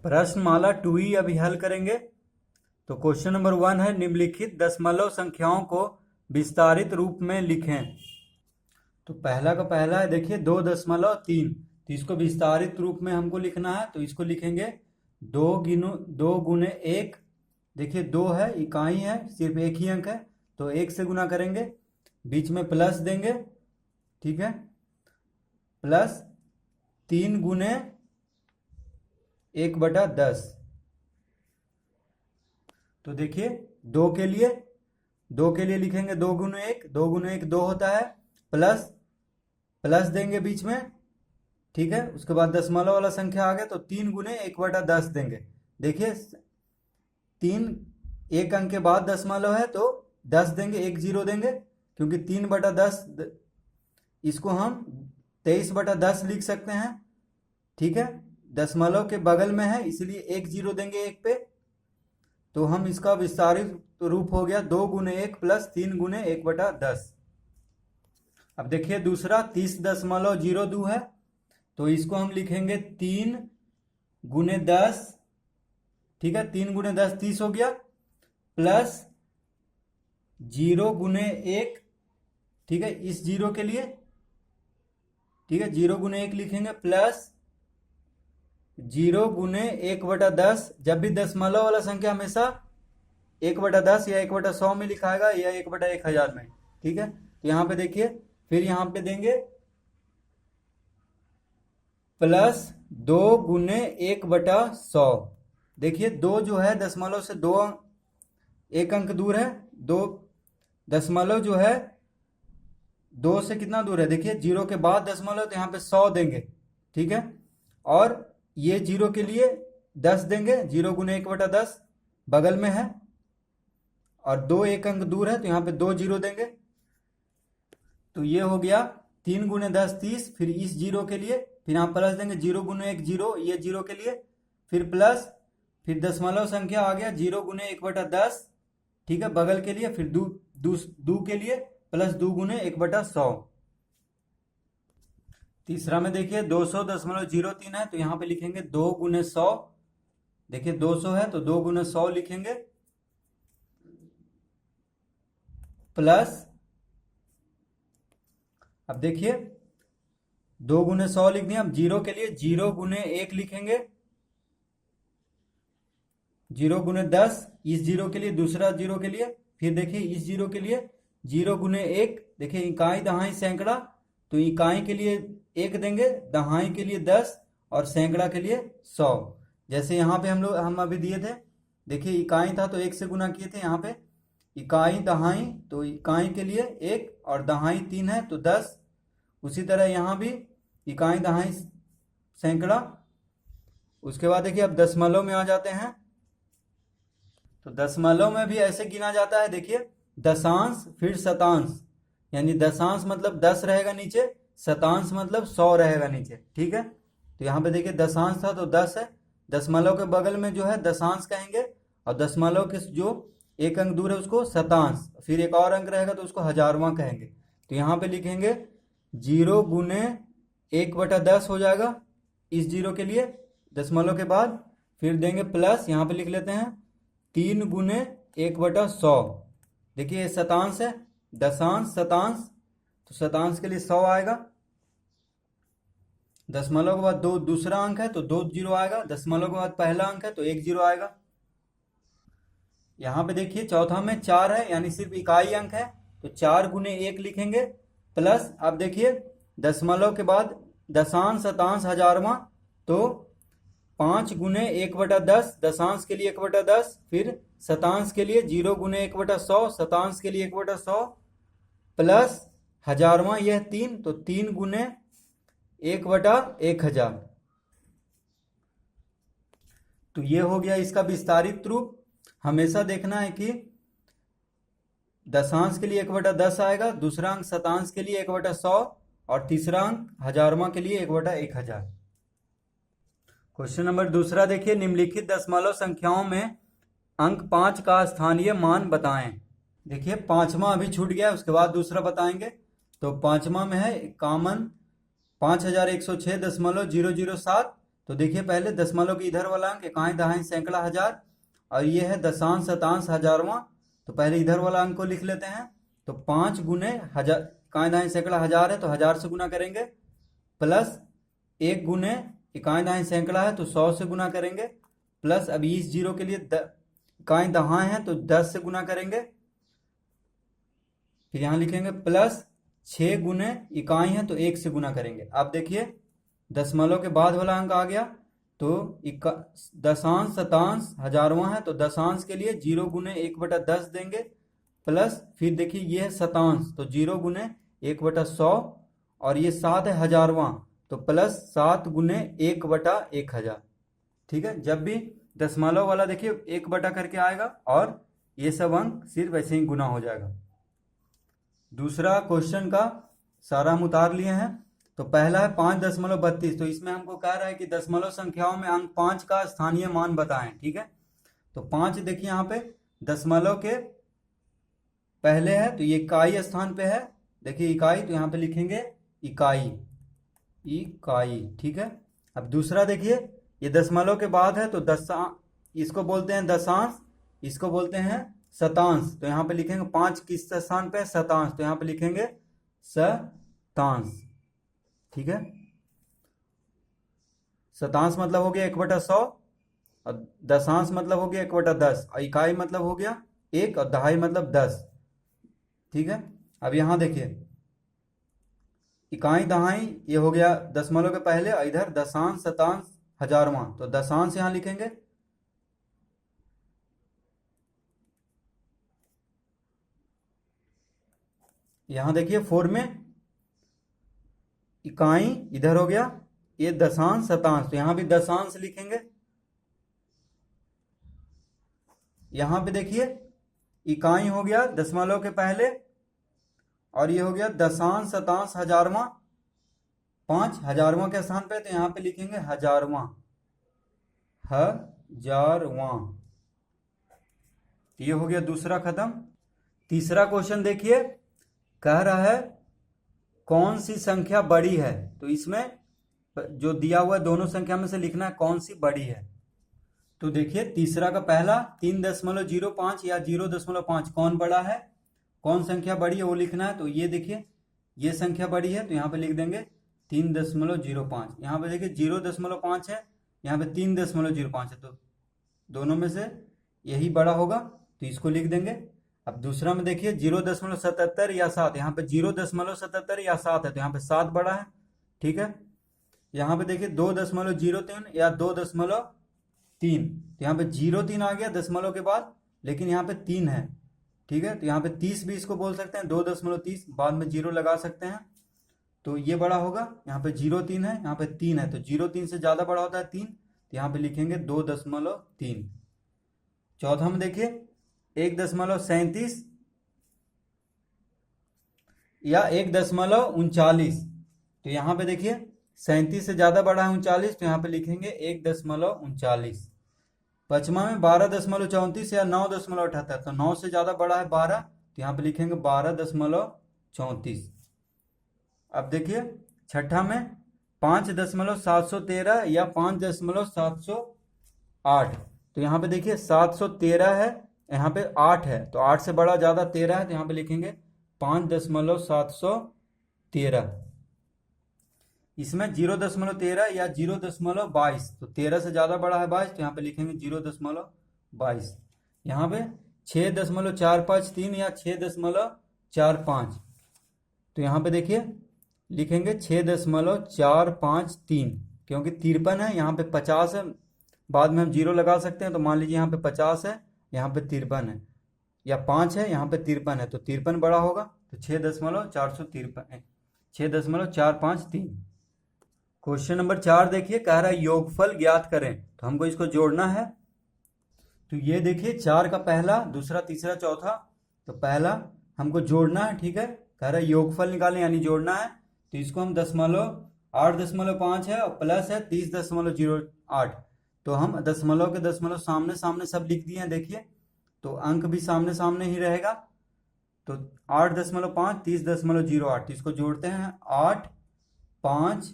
प्रश्नमाला 2E अभी हल करेंगे। तो क्वेश्चन नंबर 1 है, निम्नलिखित दशमलव संख्याओं को विस्तारित रूप में लिखें। तो पहला का पहला है, देखिए 2.3, तो इसको विस्तारित रूप में हमको लिखना है। तो इसको लिखेंगे 2 गुने 1। देखिए 2 है, इकाई है, सिर्फ एक ही अंक है, तो 1 से गुना करेंगे, बीच में प्लस देंगे, ठीक है, प्लस 3 गुने 1/10। तो देखिए 2 के लिए लिखेंगे 2 गुने 1, 2 गुने 1 2 होता है, प्लस देंगे बीच में, ठीक है। उसके बाद दशमलव वाला संख्या आ गया, तो 3 गुने 1/10 देंगे। देखिए 3 एक अंक के बाद दशमलव है, तो 10 देंगे, 1 0 देंगे, क्योंकि 3/10 इसको हम 23/10 लिख सकते हैं, ठीक है। दशमलव के बगल में है, इसलिए 1 0 देंगे 1 पे। तो हम इसका विस्तारित रूप हो गया 2 गुने 1 प्लस 3 गुने 1/10। अब देखिए दूसरा 30.02 है, तो इसको हम लिखेंगे 3 गुने 10, ठीक है, 3 गुने 10 30 हो गया, प्लस 0 गुने 1, ठीक है, इस 0 के लिए, ठीक है, 0 गुने 1 लिखेंगे, प्लस 0 गुने 1/10। जब भी दशमलव वाला संख्या हमेशा 1/10 या 1/100 में लिखाएगा या 1/1000 में, ठीक है। तो यहाँ पे देखिए, फिर यहाँ पे देंगे प्लस 2 गुने 1/100। देखिए 2 जो है दशमलव से 1 अंक दूर है, 2 दशमलव जो है 2 से कितना दूर है, देखिए 0 के बाद दशमलव, तो यहाँ पे 100 देंगे, ठीक है। और ये 0 के लिए 10 देंगे, 0 गुने 1/10 बगल में है, और 2 एक अंक दूर है, तो यहाँ पे 2 0 देंगे। तो ये हो गया 3 गुने 10 30, फिर इस 0 के लिए फिर यहाँ प्लस देंगे, 0 गुने 1 0, ये 0 के लिए फिर प्लस, फिर दशमलव संख्या आ गया 0 गुने 1/10, ठीक है, बगल के लिए, फिर दो के लिए प्लस 2 गुने 1/100। तीसरा में देखिए 200.03 है, तो यहाँ पे लिखेंगे 2 गुने 100। देखिए 200 है, तो 2 गुने 100 लिखेंगे, प्लस, अब देखिए 2 गुने 100 लिख दिया। अब 0 के लिए 0 गुने 1 लिखेंगे, 0 गुने 10, इस 0 के लिए, दूसरा 0 के लिए, फिर देखिए इस 0 के लिए 0 गुने 1, देखिए इकाई दहाई सैकड़ा, तो इकाई के लिए 1 देंगे, दहाई के लिए 10, और सैकड़ा के लिए 100। जैसे यहाँ पे हम अभी दिए थे, देखिए इकाई था तो 1 से गुना किए थे, यहाँ पे इकाई दहाई, तो इकाई के लिए 1 और दहाई 3 है, तो 10। उसी तरह यहाँ भी इकाई दहाई सैकड़ा। उसके बाद देखिए अब दशमलव में आ जाते हैं। तो दशमलव में भी ऐसे गिना जाता है, देखिए दशांश फिर शतांश, यानी दशांश मतलब 10 रहेगा नीचे, शतांश मतलब 100 रहेगा नीचे, ठीक है। तो यहाँ पे देखिए दशांश था तो 10 है, दशमलव के बगल में जो है दशांश कहेंगे, और दशमलव के जो एक अंक दूर है उसको शतांश, फिर एक और अंक रहेगा तो उसको हजारवां कहेंगे। तो यहाँ पे लिखेंगे 0 गुने 1/10 हो जाएगा इस 0 के लिए दशमलव के बाद, फिर देंगे प्लस, यहाँ पे लिख लेते हैं 3 गुने 1/100। देखिए ये शतांश है, दशांश शतांश, तो शतांश के लिए 100 आएगा। दशमलव के बाद दूसरा अंक है तो 2 0 आएगा, दशमलव के बाद पहला अंक है तो 1 0 आएगा। यहाँ पे देखिए चौथा में 4 है, यानी सिर्फ इकाई अंक है, तो 4 गुने 1 लिखेंगे, प्लस, अब देखिए दशमलव के बाद दशांश शतांश हजारवां, तो 5 गुने 1/10, दशांश के लिए 1/10, फिर शतांश के लिए 0 गुने 1/100, शतांश के लिए 1/100, प्लस हजारवां यह 3, तो 3 गुने 1/1000। तो ये हो गया इसका विस्तारित रूप। हमेशा देखना है कि दशांश के लिए 1/10 आएगा, दूसरा अंक शतांश के लिए 1/100, और तीसरा अंक हजारवां के लिए 1/1000। क्वेश्चन नंबर दूसरा देखिए, निम्नलिखित दशमलव संख्याओं में अंक 5 का स्थानीय मान बताएं। देखिए पांचवा अभी छूट गया, उसके बाद दूसरा बताएंगे। तो पांचवा में है कॉमन 5106.007, तो देखिए पहले दशमलव के इधर वाला अंक इकाई दहाई सैकड़ा हजार, और ये है दशांश शतांश हजारवां। तो पहले इधर वाला अंक को लिख लेते हैं। तो 5 गुने हजार, इकाई दहाई सैकड़ा हजार है तो 1000 से गुना करेंगे, प्लस 1 गुने इकाई दहाई सैकड़ा है तो 100 से गुना करेंगे, प्लस अब इस जीरो के लिए इकाई दहाई है तो 10 से गुना करेंगे, फिर यहाँ लिखेंगे प्लस 6 गुने इकाई है तो 1 से गुना करेंगे। अब देखिए दशमलव के बाद वाला अंक आ गया, तो दशांश शतांश हजारवां है तो दशांश के लिए 0 गुने 1/10 देंगे, प्लस फिर देखिए ये है शतांश तो 0 गुने 1/100, और ये 7 है हजारवां तो प्लस 7 गुने 1/1000। ठीक है, जब भी दशमलव वाला देखिए 1 करके आएगा और ये सब अंक सिर्फ ऐसे ही गुना हो जाएगा। दूसरा क्वेश्चन का सारा हम उतार लिए हैं। तो पहला है 5.32, तो इसमें हमको कह रहा है कि दशमलव संख्याओं में अंक 5 का स्थानीय मान बताएं। ठीक है, तो 5 देखिए यहाँ पे दशमलव के पहले है तो ये इकाई स्थान पे है, देखिए इकाई, तो यहाँ पे लिखेंगे इकाई, इकाई। ठीक है, अब दूसरा देखिए ये दशमलव के बाद है तो इसको बोलते हैं दशांश, इसको बोलते हैं शतांश। तो यहाँ पे लिखेंगे 5 किस स्थान पे शतांश, तो यहाँ पे लिखेंगे शतांश। ठीक है, शतांश मतलब हो गया 1/100, और दशांश मतलब हो गया 1/10, और इकाई मतलब हो गया 1, और दहाई मतलब 10। ठीक है, अब यहां देखिए इकाई दहाई ये हो गया दशमलव के पहले, और इधर दशांश शतांश हजारवां, तो दशांश यहां लिखेंगे, यहां देखिए 4 में इकाई इधर हो गया, ये दशांश शतांश, तो यहां भी दशांश लिखेंगे। यहां पे देखिए इकाई हो गया दशमलव के पहले, और ये हो गया दशांश शतांश हजारवां, 5 हजारवां के स्थान पे, तो यहां पे लिखेंगे हजारवां, हजारवां। ये हो गया दूसरा खत्म। तीसरा क्वेश्चन देखिए, कह रहा है कौन सी संख्या बड़ी है, तो इसमें जो दिया हुआ है दोनों संख्या में से लिखना है कौन सी बड़ी है। तो देखिए तीसरा का पहला 3.05 या 0.5 कौन बड़ा है, कौन संख्या बड़ी है वो लिखना है। तो ये देखिए ये संख्या बड़ी है तो यहाँ पे लिख देंगे 3.05, यहाँ पे देखिए 0.5 है, यहाँ पे 3.05 है, तो दोनों में से यही बड़ा होगा तो इसको लिख देंगे। अब दूसरा में देखिए 0.77 या 7, यहाँ पे 0.77 या 7 है तो यहाँ पे 7 बड़ा है। ठीक है, यहाँ पे देखिए 2.03 या 2.3, तो यहाँ पे 0.3 आ गया दशमलव के बाद, लेकिन यहाँ पे 3 है। ठीक है, तो यहाँ पे 30 भी इसको बोल सकते हैं, 2.30, बाद में 0 लगा सकते हैं, तो ये बड़ा होगा। यहाँ पे 0.3 है, यहाँ पे 3 है, तो 0.3 से ज्यादा बड़ा होता है 3, तो यहाँ पे लिखेंगे 2.3। चौथा में देखिए 1.37 या 1.39, तो यहाँ पे देखिए 37 से ज्यादा बड़ा है 39, तो यहाँ पे लिखेंगे 1.39। पचमा में 12.34 या 9.78, तो 9 से ज्यादा बड़ा है 12, तो यहाँ पे लिखेंगे 12.34। अब देखिए छठा में 5.713 या 5.708, तो यहाँ पे देखिए 713 है, यहाँ पे 8 है, तो 8 से बड़ा ज्यादा 13 है, तो यहाँ पे लिखेंगे 5.713। इसमें 0.13 या 0.22, तो 13 से ज्यादा बड़ा है 22, तो यहाँ पे लिखेंगे 0.22। यहाँ पे 6.453 या 6.453, तो यहाँ पे देखिए लिखेंगे 6.453, क्योंकि 53 है, यहाँ पे 50 है, बाद में हम 0 लगा सकते हैं, तो मान लीजिए यहाँ पे 50 है, यहाँ पे 53 है, या 5 है, यहाँ पे 53 है, तो 53 बड़ा होगा, तो 6.453। क्वेश्चन नंबर 4 देखिए, कह रहा है योगफल ज्ञात करें, तो हमको इसको जोड़ना है। तो ये देखिए 4 का पहला, दूसरा, तीसरा, चौथा, तो पहला हमको जोड़ना है। ठीक है, कह रहा है योगफल निकालें यानी जोड़ना है, तो इसको हम 8.5 है और प्लस है 30.08, तो हम दशमलव के दशमलव सामने सामने सब लिख दिए हैं। देखिए तो अंक भी सामने सामने ही रहेगा, तो 8.5 30.08, इसको जोड़ते हैं 8 5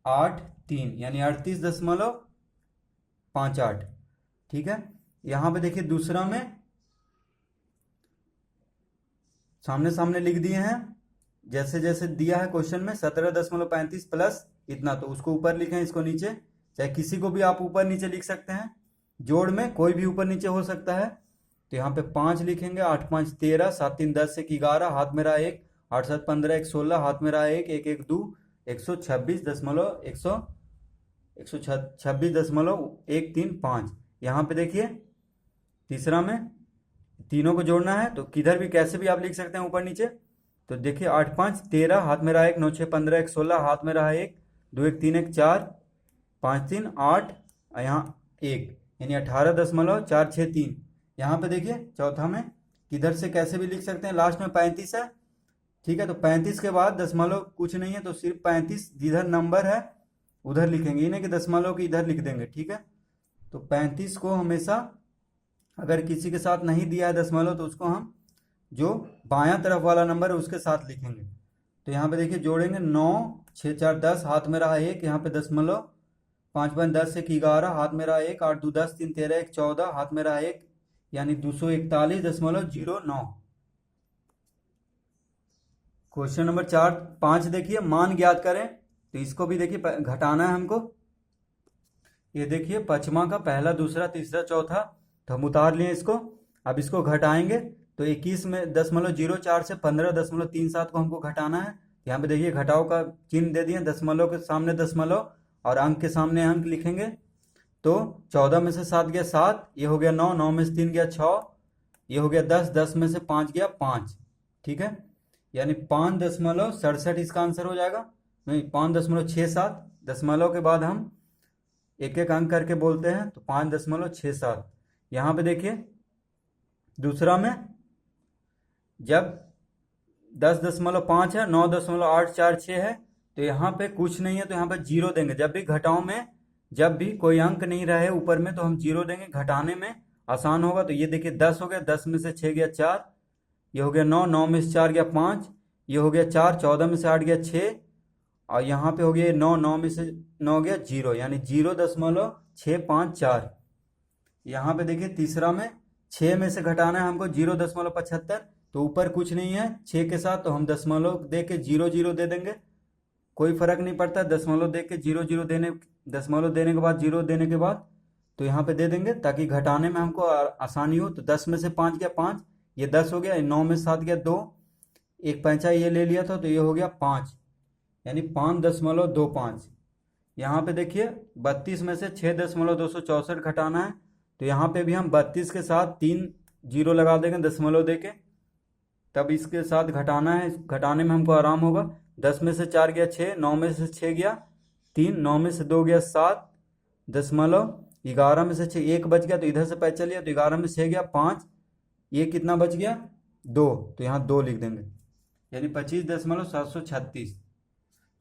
8 3 यानी 38.58। ठीक है, यहाँ पे देखिए दूसरा में सामने सामने लिख दिए हैं, जैसे जैसे दिया है क्वेश्चन में 17.35 प्लस इतना, तो उसको ऊपर लिखें, इसको नीचे, चाहे किसी को भी आप ऊपर नीचे लिख सकते हैं, जोड़ में कोई भी ऊपर नीचे हो सकता है। तो यहाँ पे 5 लिखेंगे, 8 5 13, 7 3 10 1 11, हाथ में रहा 1, 8 7 15 1 16, हाथ में रहा 1 1 1 2, 126.113.5। यहाँ पे देखिए तीसरा में तीनों को जोड़ना है, तो किधर भी कैसे भी आप लिख सकते हैं ऊपर नीचे। तो देखिए 8 5 13, हाथ में रहा 1, 9 6 15 1 16, हाथ में रहा 1, 2 1 3 1 4, 5 3 8, यहाँ 1 यानी 18.463। यहाँ पे देखिए चौथा में किधर से कैसे भी लिख सकते हैं, लास्ट में 35 है। ठीक है, तो 35 के बाद दशमलव कुछ नहीं है, तो सिर्फ 35 जिधर नंबर है उधर लिखेंगे, ये नहीं कि दशमलव की इधर लिख देंगे। ठीक है, तो 35 को हमेशा अगर किसी के साथ नहीं दिया है दशमलव, तो उसको हम जो बायां तरफ वाला नंबर है उसके साथ लिखेंगे। तो यहाँ पे देखिए जोड़ेंगे 9 6 4 10, हाथ में रहा 1, यहाँ पे दशमलव, 5 5 10 1 11, हाथ में रहा 1, 8 2 10 3 13 1 14, हाथ में रहा 1 यानी 241.09। क्वेश्चन नंबर 5 देखिए, मान ज्ञात करें। तो इसको भी देखिए घटाना है हमको। ये देखिए पचमा का पहला दूसरा तीसरा चौथा, तो हम उतार लिए इसको। अब इसको घटाएंगे तो 21.04 से 15.37 को हमको घटाना है। यहाँ पे देखिए घटाव का चिन्ह दे दिए, दशमलव के सामने दशमलव और अंक के सामने अंक लिखेंगे। तो 14 में से 7 गया 7, ये हो गया 9, 9 में से 3 गया 6, ये हो गया 10, 10 में से 5 गया 5। ठीक है, यानी 5.67 इसका आंसर हो जाएगा, नहीं 5.67। दशमलव के बाद हम एक एक अंक करके बोलते हैं, तो 5.67। यहाँ पे देखिए दूसरा में जब 10.5 है, 9.846 है, तो यहाँ पे कुछ नहीं है, तो यहाँ पे जीरो देंगे। जब भी घटाओ में जब भी कोई अंक नहीं रहे ऊपर में, तो हम जीरो देंगे, घटाने में आसान होगा। तो ये देखिए 10 हो गया, 10 में से 6 गया 4, ये हो गया 9, 9 में से 4 गया 5, ये हो गया 4, 14 में से 8 गया 6, और यहाँ पे हो गया 9, 9 में से 9 गया 0, यानी 0.654। यहाँ पे देखिए तीसरा में 6 में से घटाना है हमको 0.75, तो ऊपर कुछ नहीं है 6 के साथ, तो हम दशमलव दे के 0 0 दे देंगे, कोई फर्क नहीं पड़ता। दशमलव दे के 0 0 देने, दशमलव देने के बाद 0 देने के बाद तो यहाँ पे दे देंगे, ताकि घटाने में हमको आसानी हो। तो 10 में से 5 गया 5, ये 10 हो गया, 9 में से 7 गया 2, एक पैंचा ये ले लिया था, तो ये हो गया 5, यानी 5.25। यहाँ पे देखिए 32 में से 6.264 घटाना है, तो यहाँ पे भी हम 32 के साथ 3 जीरो लगा देंगे दशमलव दे के, तब इसके साथ घटाना है, घटाने में हमको आराम होगा। 10 में से 4 गया 6, 9 में से 6 गया 3, 9 में से 2 गया 7, दशमलव 11 में से 6 1 बच गया, तो इधर से पैसा लिया, तो 11 में से 6 गया 5, ये कितना बच गया 2, तो यहाँ 2 लिख देंगे, यानी 25.736।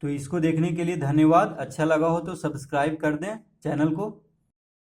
तो इसको देखने के लिए धन्यवाद। अच्छा लगा हो तो सब्सक्राइब कर दें चैनल को।